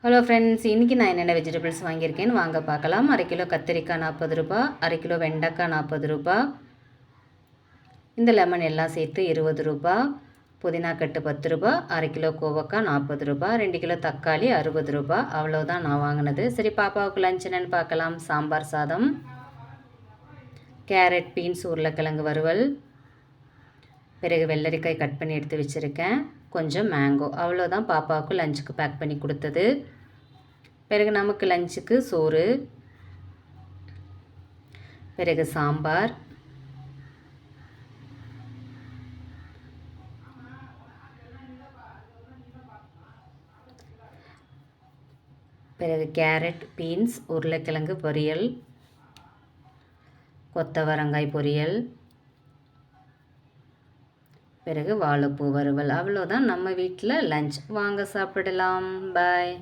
Hello friends, இன்றைக்கி நான் என்னென்ன வெஜிடபிள்ஸ் வாங்கியிருக்கேன்னு வாங்க பார்க்கலாம். 1/2 கிலோ கத்திரிக்காய் 40 ரூபா, 1/2 கிலோ வெண்டைக்காய் 40 ரூபா, இந்த லெமன் எல்லாம் சேர்த்து 20 ரூபா, புதினா கட்டு 10 ரூபா, 1/2 கிலோ கோவக்காய் 40 ரூபா, 2 கிலோ தக்காளி 60 ரூபா. அவ்வளோதான் நான் வாங்கினது. சரி, பாப்பாவுக்கு லஞ்ச் என்னென்னு பார்க்கலாம். சாம்பார் சாதம், கேரட், பீன்ஸ், உருளைக்கிழங்கு வறுவல், பிறகு வெள்ளரிக்காய் கட் பண்ணி எடுத்து வச்சுருக்கேன், கொஞ்சம் மேங்கோ. அவ்வளோதான் பாப்பாவுக்கு லஞ்சுக்கு பேக் பண்ணி கொடுத்தது. பிறகு நமக்கு லஞ்சுக்கு சோறு, பிறகு சாம்பார், பிறகு கேரட், பீன்ஸ், உருளைக்கிழங்கு பொரியல், கொத்தவரங்காய் பொரியல், பிறகு வாழைப்பூ வறுவல். அவ்வளோதான் நம்ம வீட்டில் லஞ்ச். வாங்க சாப்பிடலாம். பாய்.